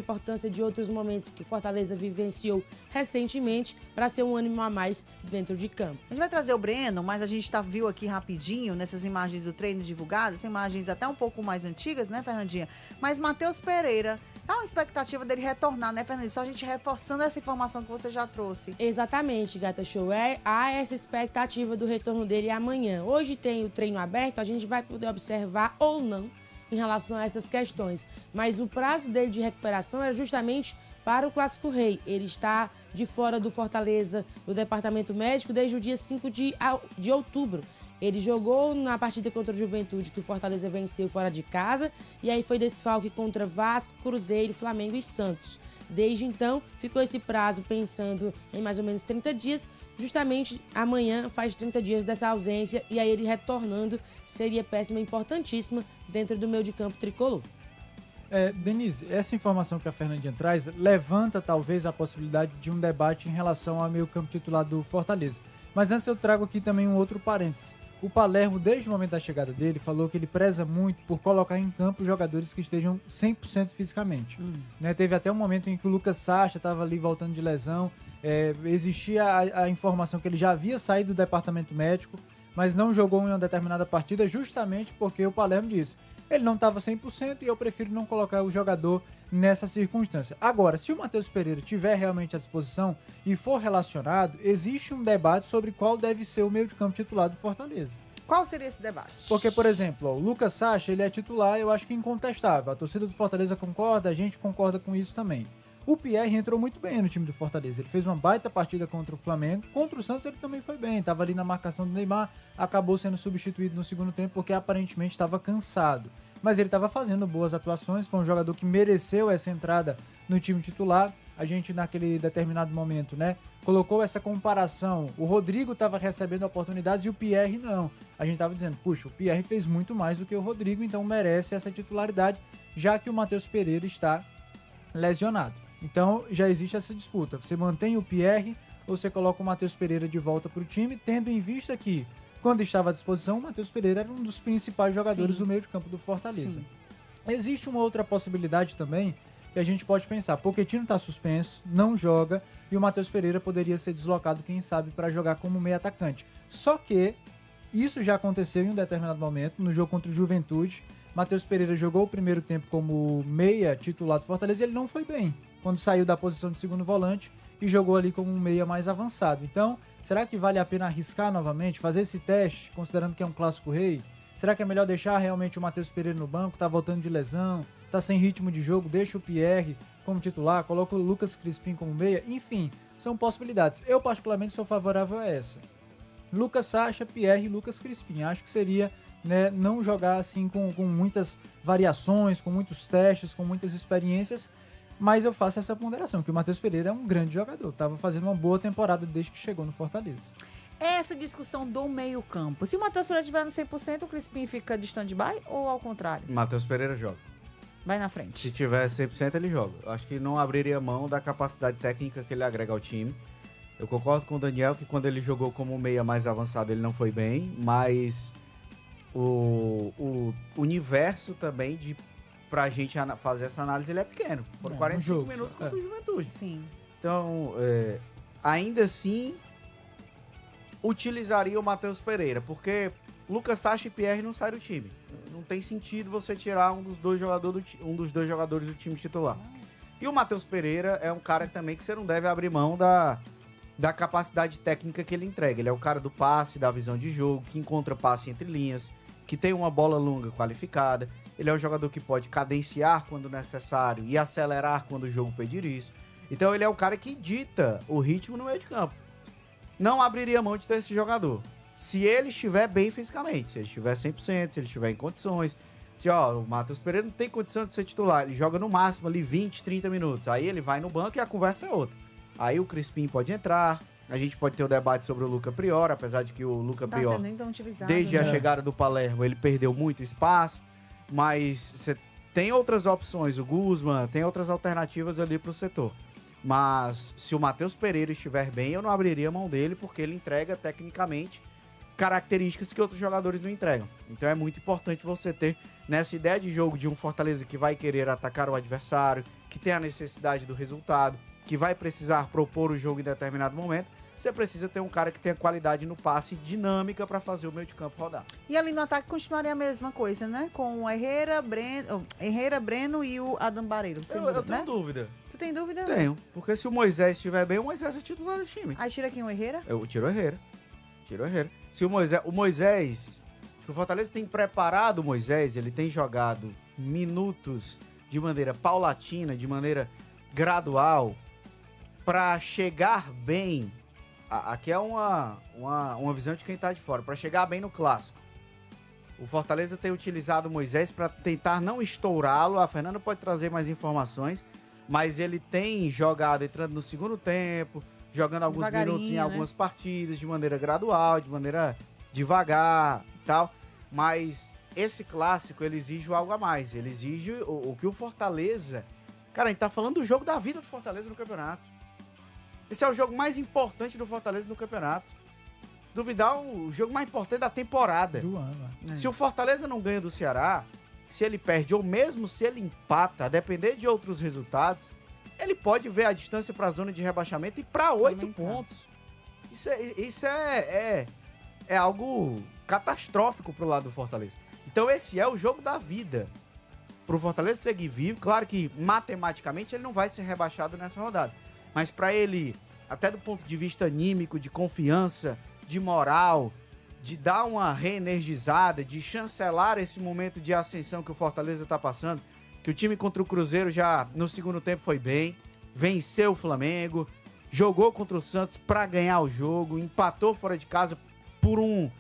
importância de outros momentos que Fortaleza vivenciou recentemente para ser um ânimo a mais dentro de campo. A gente vai trazer o Breno, mas a gente viu aqui rapidinho, nessas imagens do treino divulgadas, imagens até um pouco mais antigas, né, Fernandinha? Mas Matheus Pereira, há uma expectativa dele retornar, né, Fernandinha? Só a gente reforçando essa informação que você já trouxe. Exatamente, Gata Show. Há essa expectativa do retorno dele amanhã. Hoje tem o treino aberto, a gente vai poder observar ou não em relação a essas questões. Mas o prazo dele de recuperação era justamente para o Clássico Rei. Ele está de fora do Fortaleza, do departamento médico, desde o dia 5 de outubro. Ele jogou na partida contra o Juventude, que o Fortaleza venceu fora de casa, e aí foi desfalque contra Vasco, Cruzeiro, Flamengo e Santos. Desde então, ficou esse prazo pensando em mais ou menos 30 dias. Justamente amanhã faz 30 dias dessa ausência e aí ele retornando seria péssima, importantíssima dentro do meio de campo tricolor. Denise, essa informação que a Fernandinha traz levanta talvez a possibilidade de um debate em relação ao meio campo titular do Fortaleza. Mas antes eu trago aqui também um outro parênteses. O Palermo, desde o momento da chegada dele, falou que ele preza muito por colocar em campo jogadores que estejam 100% fisicamente. Né? Teve até um momento em que o Lucas Sacha estava ali voltando de lesão. Existia a informação que ele já havia saído do departamento médico, mas não jogou em uma determinada partida justamente porque o Palermo disse: ele não estava 100% e eu prefiro não colocar o jogador nessa circunstância. Agora, se o Matheus Pereira tiver realmente à disposição e for relacionado, existe um debate sobre qual deve ser o meio de campo titular do Fortaleza. Qual seria esse debate? Porque, por exemplo, o Lucas Sacha, ele é titular, eu acho que incontestável. A torcida do Fortaleza concorda, a gente concorda com isso também. O Pierre entrou muito bem no time do Fortaleza. Ele fez uma baita partida contra o Flamengo. Contra o Santos ele também foi bem. Estava ali na marcação do Neymar. Acabou sendo substituído no segundo tempo porque aparentemente estava cansado. Mas ele estava fazendo boas atuações. Foi um jogador que mereceu essa entrada no time titular. A gente, naquele determinado momento, né, colocou essa comparação. O Rodrigo estava recebendo oportunidades e o Pierre não. A gente estava dizendo, puxa, o Pierre fez muito mais do que o Rodrigo, então merece essa titularidade, já que o Matheus Pereira está lesionado. Então já existe essa disputa. Você mantém o Pierre ou você coloca o Matheus Pereira de volta para o time, tendo em vista que, quando estava à disposição, o Matheus Pereira era um dos principais jogadores do meio de campo do Fortaleza. Sim. Existe uma outra possibilidade também que a gente pode pensar. Pochettino está suspenso, não joga, e o Matheus Pereira poderia ser deslocado, quem sabe, para jogar como meio atacante. Só que isso já aconteceu em um determinado momento, no jogo contra o Juventude. Matheus Pereira jogou o primeiro tempo como meia titular do Fortaleza e ele não foi bem quando saiu da posição de segundo volante e jogou ali como um meia mais avançado. Então, será que vale a pena arriscar novamente, fazer esse teste, considerando que é um Clássico Rei? Será que é melhor deixar realmente o Matheus Pereira no banco, tá voltando de lesão, tá sem ritmo de jogo, deixa o Pierre como titular, coloca o Lucas Crispim como meia? Enfim, são possibilidades. Eu particularmente sou favorável a essa. Lucas Sacha, Pierre e Lucas Crispim. Acho que seria, né, não jogar assim com muitas variações, com muitos testes, com muitas experiências, mas eu faço essa ponderação, que o Matheus Pereira é um grande jogador, estava fazendo uma boa temporada desde que chegou no Fortaleza. Essa discussão do meio campo, se o Matheus Pereira estiver no 100%, o Crispim fica de stand-by ou ao contrário? Matheus Pereira joga. Vai na frente. Se tiver 100% ele joga. Eu acho que não abriria mão da capacidade técnica que ele agrega ao time. Eu concordo com o Daniel que quando ele jogou como meia mais avançado ele não foi bem, mas o universo também pra gente fazer essa análise ele é pequeno. Foram 45 minutos contra o Juventude. Sim. Então, ainda assim, utilizaria o Matheus Pereira, porque Lucas Sacha e Pierre não saem do time. Não tem sentido você tirar um dos dois jogadores do time titular. E o Matheus Pereira é um cara também que você não deve abrir mão da capacidade técnica que ele entrega. Ele é o cara do passe, da visão de jogo, que encontra passe entre linhas, que tem uma bola longa qualificada. Ele é um jogador que pode cadenciar quando necessário e acelerar quando o jogo pedir isso. Então ele é o cara que dita o ritmo no meio de campo. Não abriria mão de ter esse jogador. Se ele estiver bem fisicamente, se ele estiver 100%, se ele estiver em condições. Se o Matheus Pereira não tem condição de ser titular, ele joga no máximo ali 20, 30 minutos. Aí ele vai no banco e a conversa é outra. Aí o Crispim pode entrar, a gente pode ter o debate sobre o Luca Prior, apesar de que o Luca Prior, desde a chegada do Palermo, ele perdeu muito espaço. Mas você tem outras opções, o Guzman, tem outras alternativas ali pro setor. Mas se o Matheus Pereira estiver bem, eu não abriria mão dele, porque ele entrega tecnicamente características que outros jogadores não entregam. Então é muito importante você ter nessa ideia de jogo de um Fortaleza que vai querer atacar o adversário, que tem a necessidade do resultado, que vai precisar propor o jogo em determinado momento, você precisa ter um cara que tenha qualidade no passe e dinâmica para fazer o meio de campo rodar. E ali no ataque continuaria a mesma coisa, né? Com o Herrera, Breno e o Adam Barreiro. Eu tenho dúvida. Tu tem dúvida? Tenho. Porque se o Moisés estiver bem, o Moisés é titular do time. Aí tira quem? O Herrera? Eu tiro o Herrera. Se o Moisés, acho que o Fortaleza tem preparado o Moisés, ele tem jogado minutos de maneira paulatina, de maneira gradual, para chegar bem. Aqui é uma visão de quem tá de fora, para chegar bem no clássico. O Fortaleza tem utilizado o Moisés para tentar não estourá-lo. A Fernanda pode trazer mais informações, mas ele tem jogado entrando no segundo tempo, jogando alguns minutos em algumas partidas, de maneira gradual, de maneira devagar e tal. Mas esse clássico, ele exige algo a mais. Ele exige o que o Fortaleza... Cara, a gente tá falando do jogo da vida do Fortaleza no campeonato. Esse é o jogo mais importante do Fortaleza no campeonato. Se duvidar, o jogo mais importante da temporada. Do ano. Se o Fortaleza não ganha do Ceará, se ele perde ou mesmo se ele empata, a depender de outros resultados, ele pode ver a distância para a zona de rebaixamento e para 8 pontos. Isso é algo catastrófico pro lado do Fortaleza. Então esse é o jogo da vida. Pro Fortaleza seguir vivo, claro que matematicamente ele não vai ser rebaixado nessa rodada. Mas para ele, até do ponto de vista anímico, de confiança, de moral, de dar uma reenergizada, de chancelar esse momento de ascensão que o Fortaleza está passando, que o time contra o Cruzeiro já no segundo tempo foi bem, venceu o Flamengo, jogou contra o Santos para ganhar o jogo, empatou fora de casa por um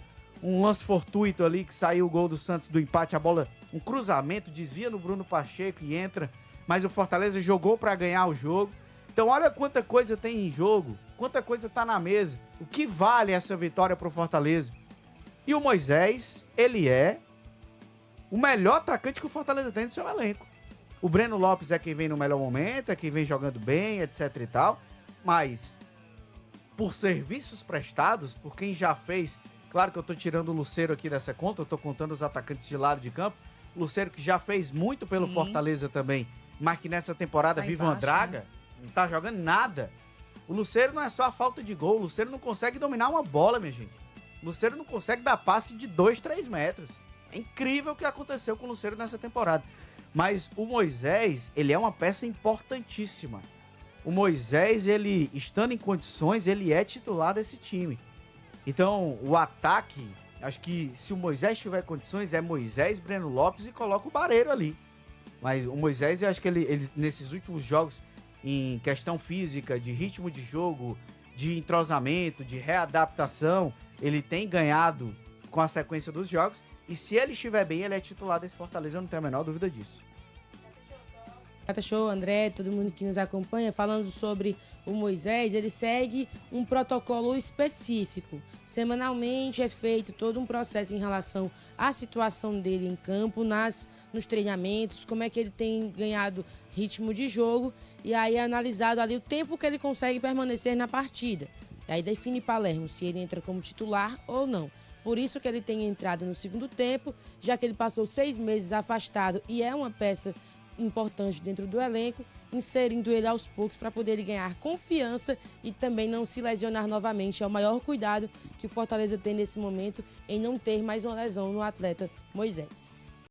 lance fortuito ali, que saiu o gol do Santos do empate, a bola, um cruzamento, desvia no Bruno Pacheco e entra, mas o Fortaleza jogou para ganhar o jogo. Então olha quanta coisa tem em jogo, quanta coisa tá na mesa, o que vale essa vitória pro Fortaleza. E o Moisés, ele é o melhor atacante que o Fortaleza tem no seu elenco. O Breno Lopes é quem vem no melhor momento, é quem vem jogando bem, etc e tal, mas por serviços prestados, por quem já fez, claro que eu tô tirando o Lucero aqui dessa conta, eu tô contando os atacantes de lado de campo, o Lucero que já fez muito pelo Fortaleza também, mas que nessa temporada vive uma draga, não tá jogando nada. O Lucero não é só a falta de gol, o Lucero não consegue dominar uma bola, minha gente. O Lucero não consegue dar passe de 2, 3 metros. É incrível o que aconteceu com o Lucero nessa temporada. Mas o Moisés, ele é uma peça importantíssima. O Moisés, ele, estando em condições, ele é titular desse time. Então, o ataque, acho que se o Moisés tiver condições, é Moisés, Breno Lopes e coloca o Barreiro ali. Mas o Moisés, eu acho que ele nesses últimos jogos, em questão física, de ritmo de jogo, de entrosamento, de readaptação, ele tem ganhado com a sequência dos jogos. E se ele estiver bem, ele é titular desse Fortaleza, eu não tenho a menor dúvida disso. Show, André, todo mundo que nos acompanha, falando sobre o Moisés, ele segue um protocolo específico. Semanalmente é feito todo um processo em relação à situação dele em campo, nos treinamentos, como é que ele tem ganhado ritmo de jogo, e aí é analisado ali o tempo que ele consegue permanecer na partida. E aí define Palermo se ele entra como titular ou não. Por isso que ele tem entrado no segundo tempo, já que ele passou 6 meses afastado e é uma peça importante dentro do elenco, inserindo ele aos poucos para poder ele ganhar confiança e também não se lesionar novamente. É o maior cuidado que o Fortaleza tem nesse momento em não ter mais uma lesão no atleta Moisés.